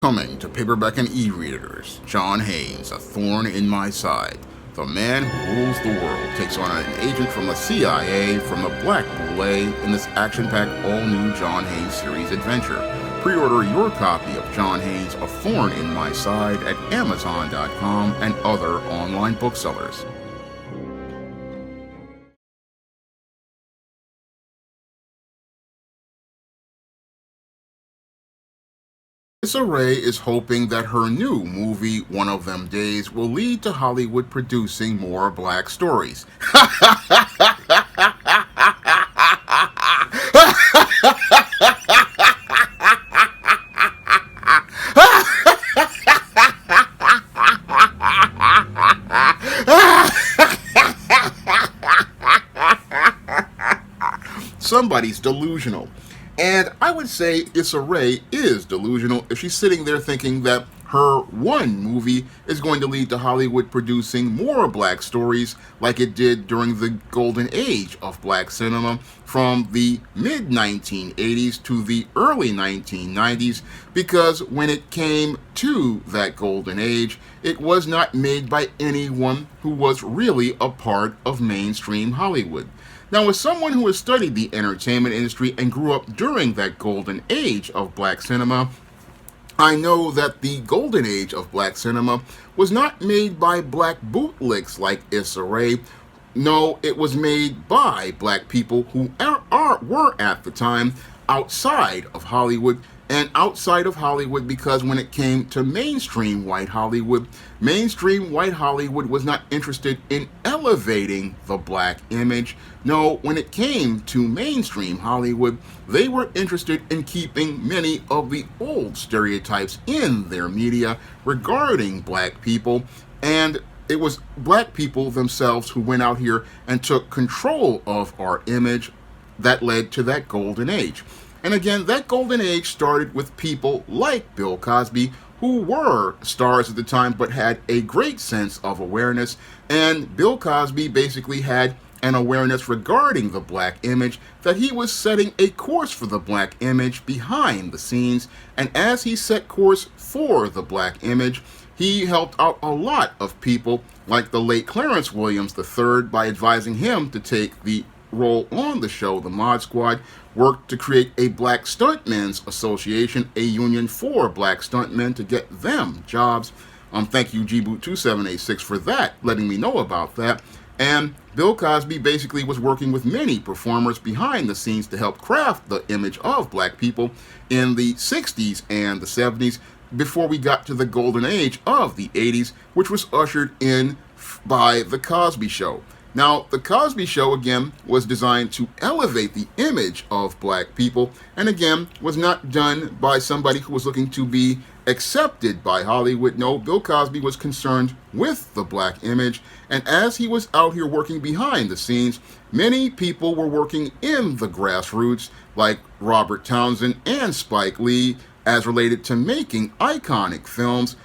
Coming to paperback and e-readers, John Haynes, A Thorn in My Side. The man who rules the world takes on an agent from the CIA from the Black Boule in this action-packed all-new John Haynes series adventure. Pre-order your copy of John Haynes' A Thorn in My Side at Amazon.com and other online booksellers. Issa Rae is hoping that her new movie, One of Them Days, will lead to Hollywood producing more black stories. Somebody's delusional. And I would say Issa Rae is delusional if she's sitting there thinking that her one movie is going to lead to Hollywood producing more black stories like it did during the golden age of black cinema from the mid-1980s to the early 1990s, because when it came to that golden age, it was not made by anyone who was really a part of mainstream Hollywood. Now, as someone who has studied the entertainment industry and grew up during that golden age of black cinema, I know that the golden age of black cinema was not made by black bootlicks like Issa Rae. No, it was made by black people who were at the time outside of Hollywood, and outside of Hollywood because when it came to mainstream white Hollywood was not interested in elevating the black image. No, when it came to mainstream Hollywood, they were interested in keeping many of the old stereotypes in their media regarding black people, and it was black people themselves who went out here and took control of our image that led to that golden age. And again, that golden age started with people like Bill Cosby, who were stars at the time but had a great sense of awareness. And Bill Cosby basically had an awareness regarding the black image, that he was setting a course for the black image behind the scenes. And as he set course for the black image, he helped out a lot of people like the late Clarence Williams III by advising him to take the role on the show, The Mod Squad, worked to create a Black Stuntmen's Association, a union for black stuntmen to get them jobs. Thank you, Gboot2786, for that, letting me know about that. And Bill Cosby basically was working with many performers behind the scenes to help craft the image of black people in the 60s and the 70s before we got to the golden age of the 80s, which was ushered in by The Cosby Show. Now, The Cosby Show, again, was designed to elevate the image of black people, and again, was not done by somebody who was looking to be accepted by Hollywood. No, Bill Cosby was concerned with the black image, and as he was out here working behind the scenes, many people were working in the grassroots, like Robert Townsend and Spike Lee, as related to making iconic films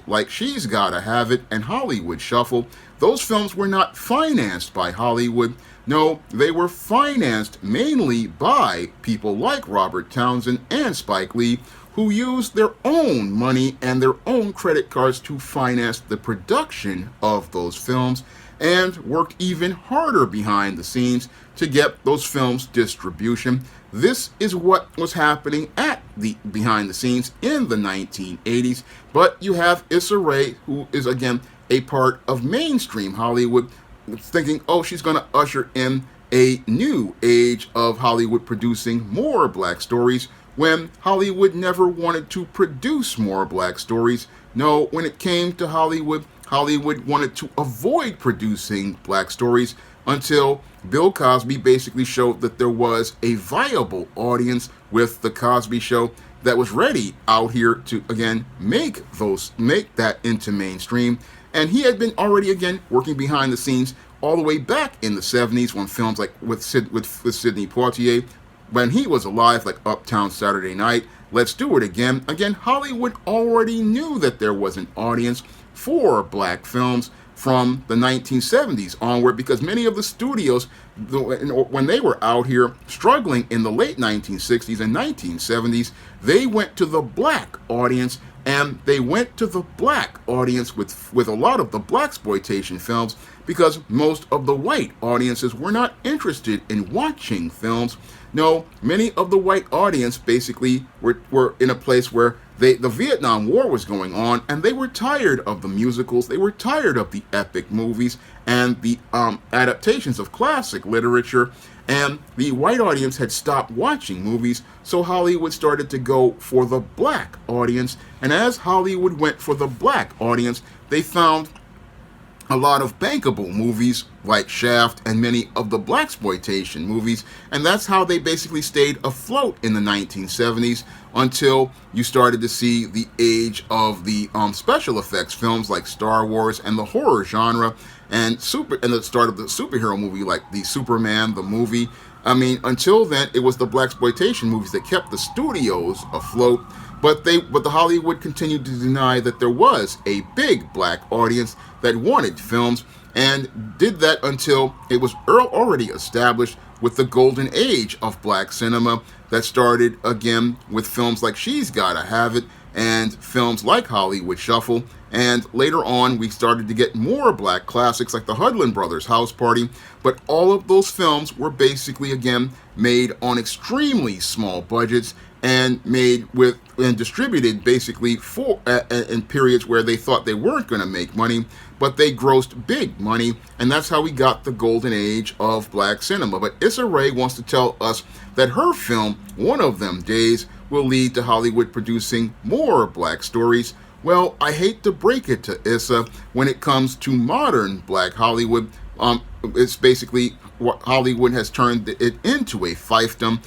like She's Gotta Have It and Hollywood Shuffle. Those films were not financed by Hollywood. No, they were financed mainly by people like Robert Townsend and Spike Lee, who used their own money and their own credit cards to finance the production of those films, and worked even harder behind the scenes to get those films distribution. This is what was happening at the behind the scenes in the 1980s. But you have Issa Rae, who is again a part of mainstream Hollywood, thinking, oh, she's going to usher in a new age of Hollywood producing more black stories, when Hollywood never wanted to produce more black stories. No, when it came to Hollywood wanted to avoid producing black stories until Bill Cosby basically showed that there was a viable audience with The Cosby Show that was ready out here to, again, make that into mainstream. And he had been already, again, working behind the scenes all the way back in the 70s when films like with Sidney Poitier, when he was alive, like Uptown Saturday Night, Let's Do It Again. Again, Hollywood already knew that there was an audience for black films from the 1970s onward, because many of the studios, when they were out here struggling in the late 1960s and 1970s, they went to the black audience, and they went to the black audience with a lot of the blaxploitation films, because most of the white audiences were not interested in watching films. No, many of the white audience basically were in a place where the Vietnam War was going on, and they were tired of the musicals, they were tired of the epic movies and the adaptations of classic literature, and the white audience had stopped watching movies, so Hollywood started to go for the black audience, and as Hollywood went for the black audience, they found a lot of bankable movies like Shaft and many of the blaxploitation movies, and that's how they basically stayed afloat in the 1970s until you started to see the age of the special effects films like Star Wars and the horror genre, and the start of the superhero movie like the Superman the movie. I mean, until then, it was the blaxploitation movies that kept the studios afloat. But the Hollywood continued to deny that there was a big black audience that wanted films, and did that until it was already established with the golden age of black cinema that started again with films like She's Gotta Have It and films like Hollywood Shuffle. And later on, we started to get more black classics like the Hudlin Brothers' House Party. But all of those films were basically, again, made on extremely small budgets and made with and distributed basically for in periods where they thought they weren't going to make money, but they grossed big money, and that's how we got the golden age of black cinema. But Issa Rae wants to tell us that her film, One of Them Days, will lead to Hollywood producing more black stories. Well, I hate to break it to Issa, when it comes to modern black Hollywood, it's basically what Hollywood has turned it into a fiefdom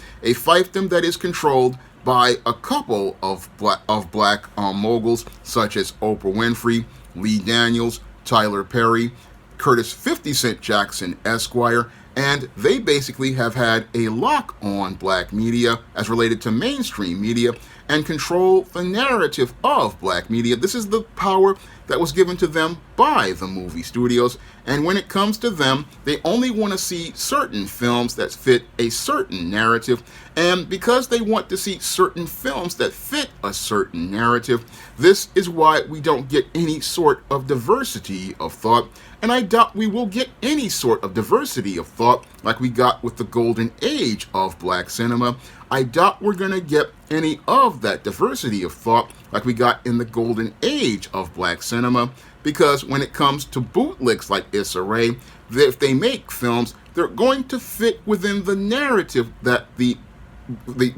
that is controlled by a couple of black moguls such as Oprah Winfrey, Lee Daniels, Tyler Perry, Curtis 50 Cent Jackson Esquire, and they basically have had a lock on black media as related to mainstream media and control the narrative of black media. This is the power that was given to them by the movie studios, and when it comes to them, they only want to see certain films that fit a certain narrative, and because they want to see certain films that fit a certain narrative, this is why we don't get any sort of diversity of thought, and I doubt we will get any sort of diversity of thought like we got with the golden age of black cinema. I doubt we're going to get any of that diversity of thought like we got in the golden age of black cinema, because when it comes to bootlicks like Issa Rae, if they make films, they're going to fit within the narrative that the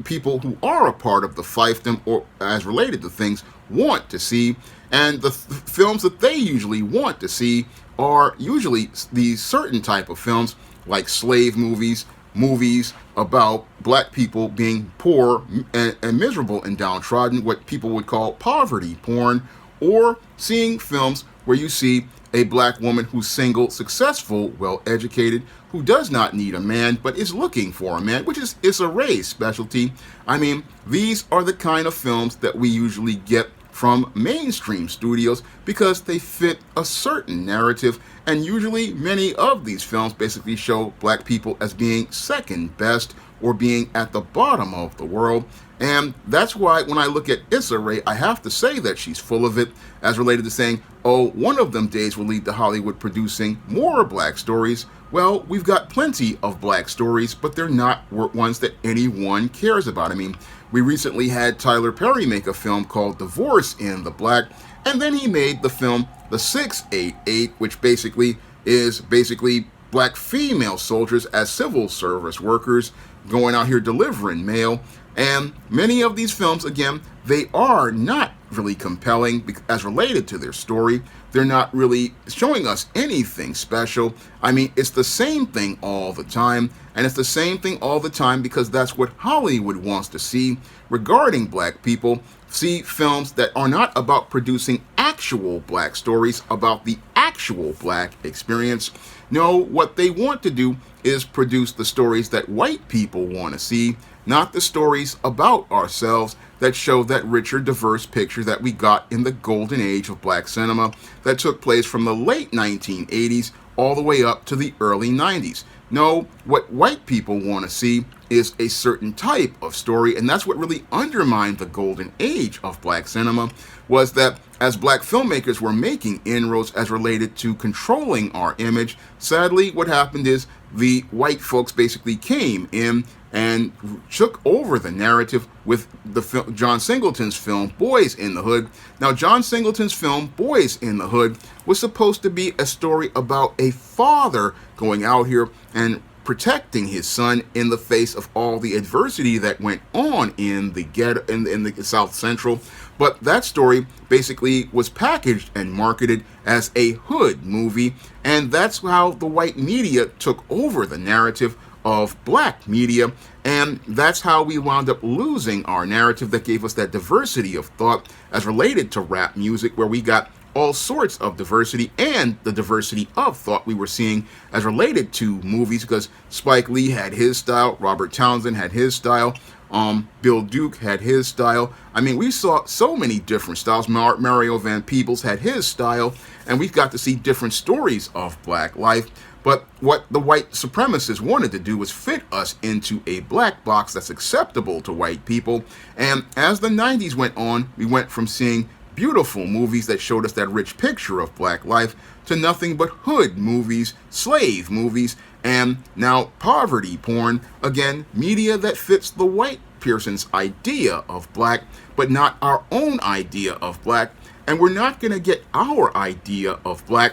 people who are a part of the fiefdom or as related to things want to see, and the films that they usually want to see are usually these certain type of films like slave movies, movies about black people being poor and miserable and downtrodden, what people would call poverty porn, or seeing films where you see a black woman who's single, successful, well-educated, who does not need a man but is looking for a man, which is Issa Rae's specialty. I mean, these are the kind of films that we usually get from mainstream studios because they fit a certain narrative, and usually many of these films basically show black people as being second best or being at the bottom of the world. And that's why when I look at Issa Rae, I have to say that she's full of it as related to saying, oh, one of them days will lead to Hollywood producing more black stories. Well, we've got plenty of black stories, but they're not ones that anyone cares about. I mean, we recently had Tyler Perry make a film called Divorce in the Black, and then he made the film The 688, which basically is black female soldiers as civil service workers going out here delivering mail. And many of these films, again, they are not really compelling as related to their story. They're not really showing us anything special. I mean, it's the same thing all the time, and it's the same thing all the time because that's what Hollywood wants to see regarding black people. See films that are not about producing actual black stories about the actual black experience. No, what they want to do is produce the stories that white people want to see, not the stories about ourselves that show that richer, diverse picture that we got in the golden age of black cinema that took place from the late 1980s all the way up to the early 90s. No, what white people want to see is a certain type of story, and that's what really undermined the golden age of black cinema, was that as black filmmakers were making inroads as related to controlling our image, sadly what happened is the white folks basically came in and took over the narrative with John Singleton's film Boys in the Hood. Now, John Singleton's film Boys in the Hood was supposed to be a story about a father going out here and protecting his son in the face of all the adversity that went on in the ghetto, in the South Central. But that story basically was packaged and marketed as a hood movie, and that's how the white media took over the narrative of black media, and that's how we wound up losing our narrative that gave us that diversity of thought as related to rap music, where we got all sorts of diversity and the diversity of thought we were seeing as related to movies, because Spike Lee had his style, Robert Townsend had his style, Bill Duke had his style. I mean, we saw so many different styles. Mario Van Peebles had his style, and we've got to see different stories of black life. But what the white supremacists wanted to do was fit us into a black box that's acceptable to white people. And as the 90s went on, we went from seeing beautiful movies that showed us that rich picture of black life to nothing but hood movies, slave movies, and now poverty porn. Again, media that fits the white person's idea of black, but not our own idea of black. And we're not going to get our idea of black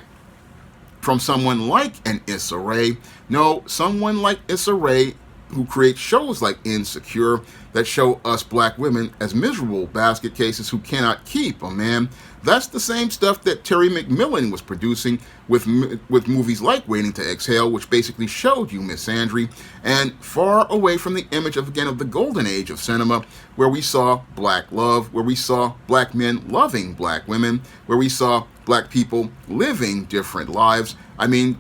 from someone like an Issa Rae. No, someone like Issa Rae, who creates shows like Insecure that show us black women as miserable basket cases who cannot keep a man. That's the same stuff that Terry McMillan was producing with movies like Waiting to Exhale, which basically showed you misandry, and far away from the image of, again, of the golden age of cinema, where we saw black love, where we saw black men loving black women, where we saw black people living different lives. I mean,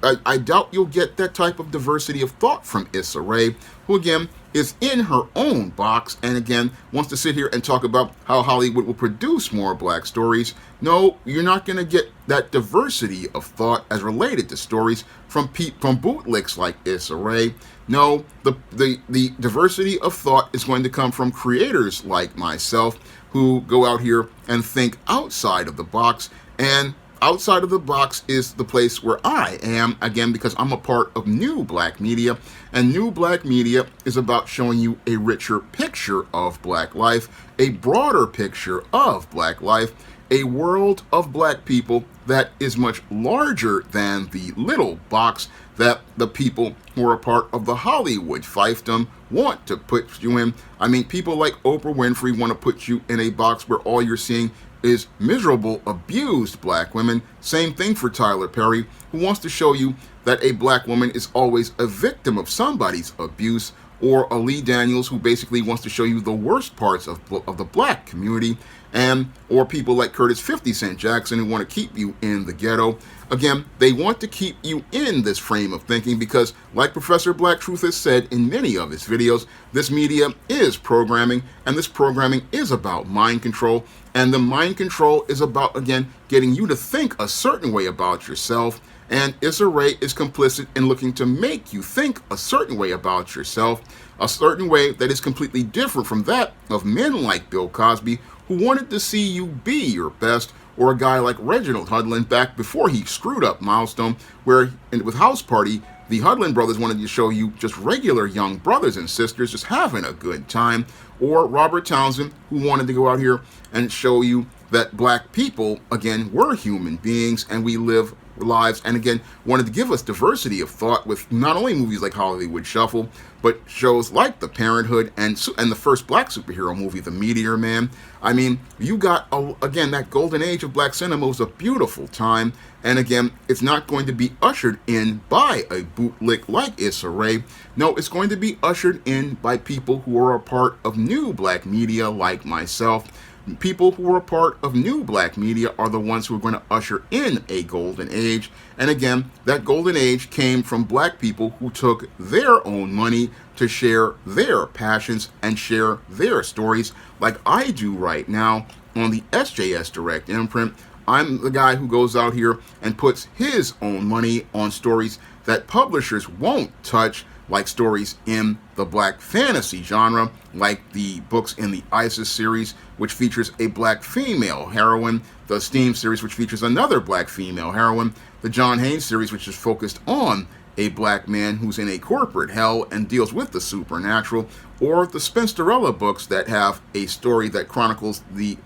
I doubt you'll get that type of diversity of thought from Issa Rae, who again is in her own box and again wants to sit here and talk about how Hollywood will produce more black stories. No, you're not going to get that diversity of thought as related to stories from bootlicks like Issa Rae. No, the diversity of thought is going to come from creators like myself who go out here and think outside of the box, and outside of the box is the place where I am, again, because I'm a part of New Black Media, and New Black Media is about showing you a richer picture of black life, a broader picture of black life, a world of black people that is much larger than the little box that the people who are a part of the Hollywood fiefdom want to put you in. I mean, people like Oprah Winfrey want to put you in a box where all you're seeing is miserable, abused black women. Same thing for Tyler Perry, who wants to show you that a black woman is always a victim of somebody's abuse, or a Lee Daniels, who basically wants to show you the worst parts of the black community, and or people like Curtis 50 Cent Jackson, who want to keep you in the ghetto. Again, they want to keep you in this frame of thinking because, like Professor Black Truth has said in many of his videos, this media is programming, and this programming is about mind control, and the mind control is about, again, getting you to think a certain way about yourself, and Issa Rae is complicit in looking to make you think a certain way about yourself, a certain way that is completely different from that of men like Bill Cosby, who wanted to see you be your best, or a guy like Reginald Hudlin back before he screwed up Milestone, where with House Party, the Hudlin brothers wanted to show you just regular young brothers and sisters just having a good time, or Robert Townsend, who wanted to go out here and show you that black people, again, were human beings and we live lives, and again, wanted to give us diversity of thought with not only movies like Hollywood Shuffle, but shows like The Parenthood and the first black superhero movie, The Meteor Man. I mean, you got, again, that golden age of black cinema was a beautiful time, and again, it's not going to be ushered in by a bootlick like Issa Rae. No, it's going to be ushered in by people who are a part of New Black Media like myself. People who are a part of new black media are the ones who are going to usher in a golden age. And again, that golden age came from black people who took their own money to share their passions and share their stories, like I do right now on the SJS Direct imprint. I'm the guy who goes out here and puts his own money on stories that publishers won't touch, like stories in the black fantasy genre, like the books in the Issa series, which features a black female heroine, the Steam series, which features another black female heroine, the John Haynes series, which is focused on a black man who's in a corporate hell and deals with the supernatural, or the Spinsterella books that have a story that chronicles the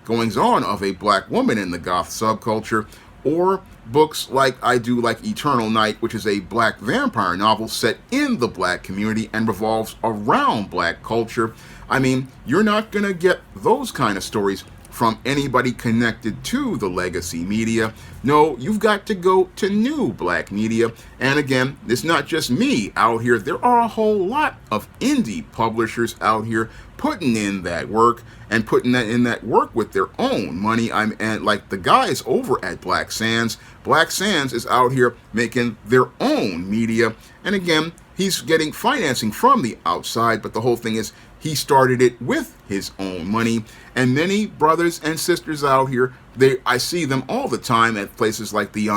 goings-on of a black woman in the goth subculture, or books like I do, like Eternal Night, which is a black vampire novel set in the black community and revolves around black culture. I mean, you're not going to get those kind of stories from anybody connected to the legacy media. No, you've got to go to new black media. And again, it's not just me out here. There are a whole lot of indie publishers out here putting in that work and putting that in that work with their own money. And like the guys over at Black Sands. Black Sands is out here making their own media. And again, he's getting financing from the outside, but the whole thing is he started it with his own money. And many brothers and sisters out here, I see them all the time at places like the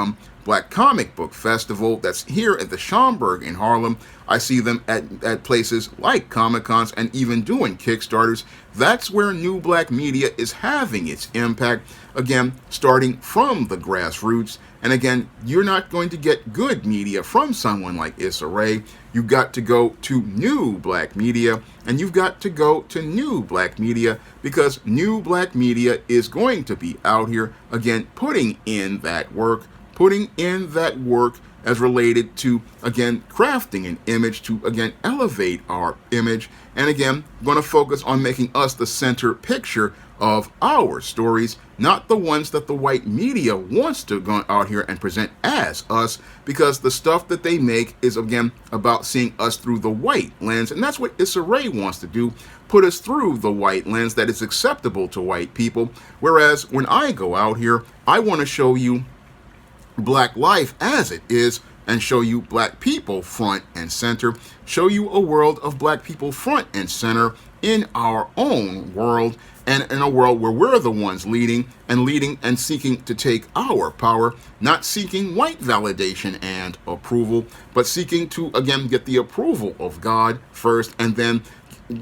Black Comic Book Festival that's here at the Schomburg in Harlem. I see them at places like Comic-Cons and even doing Kickstarters. That's where new black media is having its impact, again, starting from the grassroots. And again, you're not going to get good media from someone like Issa Rae. You've got to go to new black media, and you've got to go to new black media because new black media is going to be out here, again, putting in that work as related to, again, crafting an image to, again, elevate our image. And again, I'm going to focus on making us the center picture of our stories, not the ones that the white media wants to go out here and present as us, because the stuff that they make is, again, about seeing us through the white lens. And that's what Issa Rae wants to do, put us through the white lens that is acceptable to white people. Whereas when I go out here, I want to show you black life as it is and show you black people front and center, show you a world of black people front and center in our own world, and in a world where we're the ones leading and seeking to take our power, not seeking white validation and approval, but seeking to, again, get the approval of God first, and then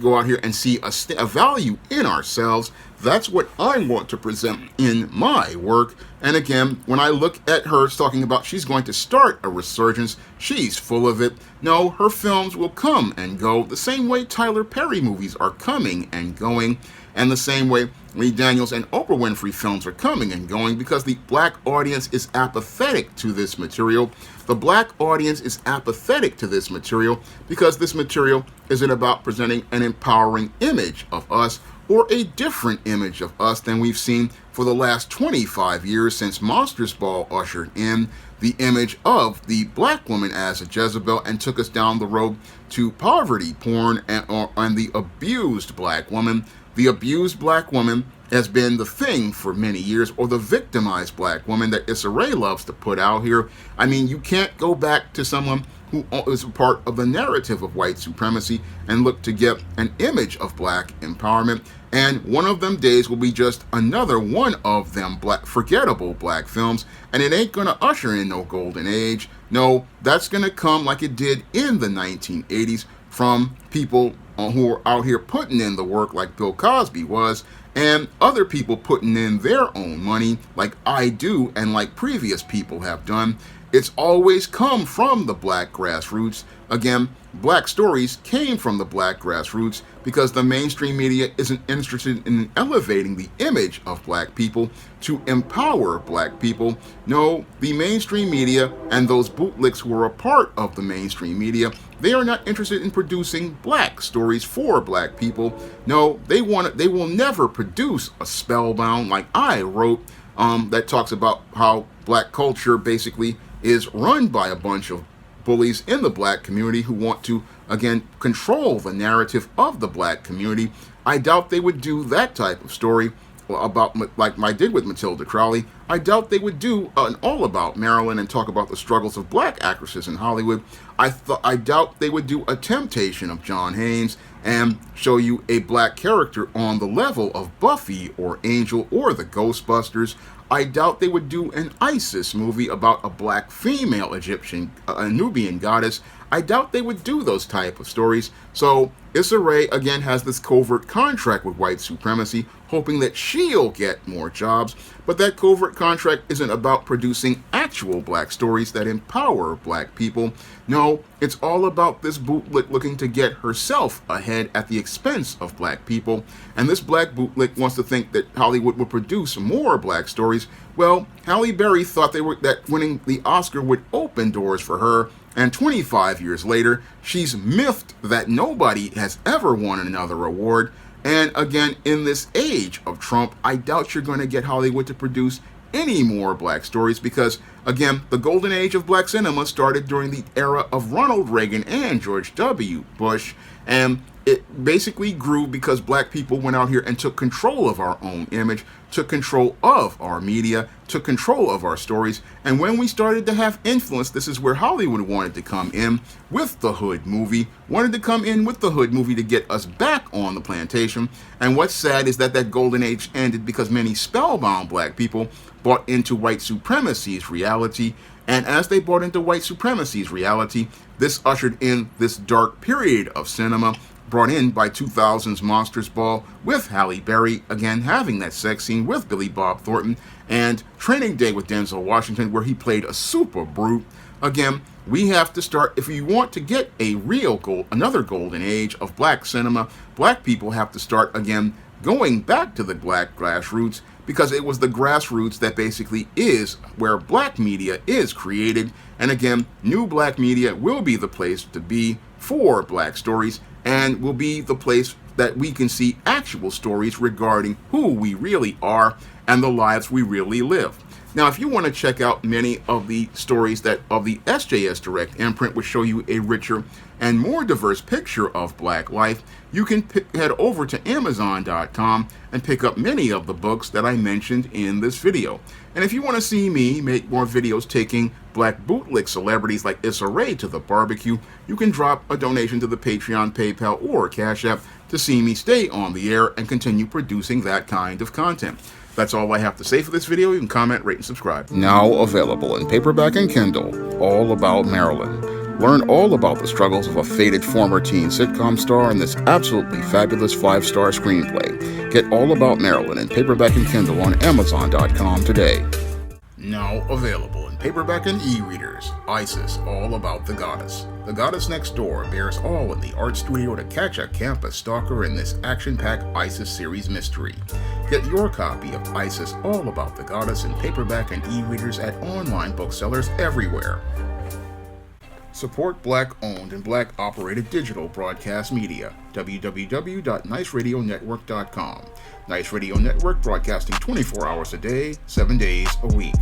go out here and see a value in ourselves. That's what I want to present in my work. And again, when I look at her talking about she's going to start a resurgence, she's full of it. No, her films will come and go the same way Tyler Perry movies are coming and going, and the same way Lee Daniels and Oprah Winfrey films are coming and going, because the black audience is apathetic to this material. The black audience is apathetic to this material because this material isn't about presenting an empowering image of us or a different image of us than we've seen for the last 25 years since Monsters Ball ushered in the image of the black woman as a Jezebel and took us down the road to poverty porn and the abused black woman. The abused black woman has been the thing for many years, or the victimized black woman that Issa Rae loves to put out here. I mean, you can't go back to someone who is a part of the narrative of white supremacy and look to get an image of black empowerment. And one of them days will be just another one of them forgettable black films, and it ain't gonna usher in no golden age. No, that's gonna come like it did in the 1980s from people who are out here putting in the work like Bill Cosby was, and other people putting in their own money like I do and like previous people have done. It's always come from the black grassroots. Again, black stories came from the black grassroots because the mainstream media isn't interested in elevating the image of black people to empower black people. No, the mainstream media and those bootlicks who are a part of the mainstream media, they are not interested in producing black stories for black people. No, they will never produce a Spellbound like I wrote that talks about how black culture basically is run by a bunch of bullies in the black community who want to, again, control the narrative of the black community. I doubt they would do that type of story about, like I did with Matilda Crowley. I doubt they would do an All About Marilyn and talk about the struggles of black actresses in Hollywood. I doubt they would do a Temptation of John Haynes and show you a black character on the level of Buffy or Angel or the Ghostbusters. I doubt they would do an Isis movie about a black female Egyptian, a Nubian goddess. I doubt they would do those type of stories. So Issa Rae again has this covert contract with white supremacy, hoping that she'll get more jobs. But that covert contract isn't about producing actual black stories that empower black people. No, it's all about this bootlick looking to get herself ahead at the expense of black people. And this black bootlick wants to think that Hollywood will produce more black stories. Well, Halle Berry thought that winning the Oscar would open doors for her. And 25 years later, she's miffed that nobody has ever won another award. And again, in this age of Trump, I doubt you're going to get Hollywood to produce any more black stories because, again, the golden age of black cinema started during the era of Ronald Reagan and George W. Bush. And it basically grew because black people went out here and took control of our own image, took control of our media, took control of our stories. And when we started to have influence, this is where Hollywood wanted to come in with the Hood movie, to get us back on the plantation. And what's sad is that that golden age ended because many spellbound black people bought into white supremacy's reality. And as they bought into white supremacy's reality, this ushered in this dark period of cinema brought in by 2000's Monsters Ball with Halle Berry, again having that sex scene with Billy Bob Thornton, and Training Day with Denzel Washington where he played a super brute. Again, we have to start, if we want to get a another golden age of black cinema, black people have to start again going back to the black grassroots, because it was the grassroots that basically is where black media is created. And again, new black media will be the place to be for black stories and will be the place that we can see actual stories regarding who we really are and the lives we really live. Now, if you want to check out many of the stories that of the SJS Direct imprint, which show you a richer and more diverse picture of black life, you can head over to Amazon.com and pick up many of the books that I mentioned in this video. And if you want to see me make more videos taking black bootlick celebrities like Issa Rae to the barbecue, you can drop a donation to the Patreon, PayPal, or Cash App to see me stay on the air and continue producing that kind of content. That's all I have to say for this video. You can comment, rate, and subscribe. Now available in paperback and Kindle, All About Marilyn. Learn all about the struggles of a faded former teen sitcom star in this absolutely fabulous 5-star screenplay. Get All About Marilyn in paperback and Kindle on Amazon.com today. Now available in paperback and e-readers, Isis, All About the Goddess. The Goddess Next Door bears all in the art studio to catch a campus stalker in this action-packed Isis series mystery. Get your copy of Isis, All About the Goddess in paperback and e-readers at online booksellers everywhere. Support black-owned and black-operated digital broadcast media. www.niceradionetwork.com. Nice Radio Network, broadcasting 24 hours a day, 7 days a week.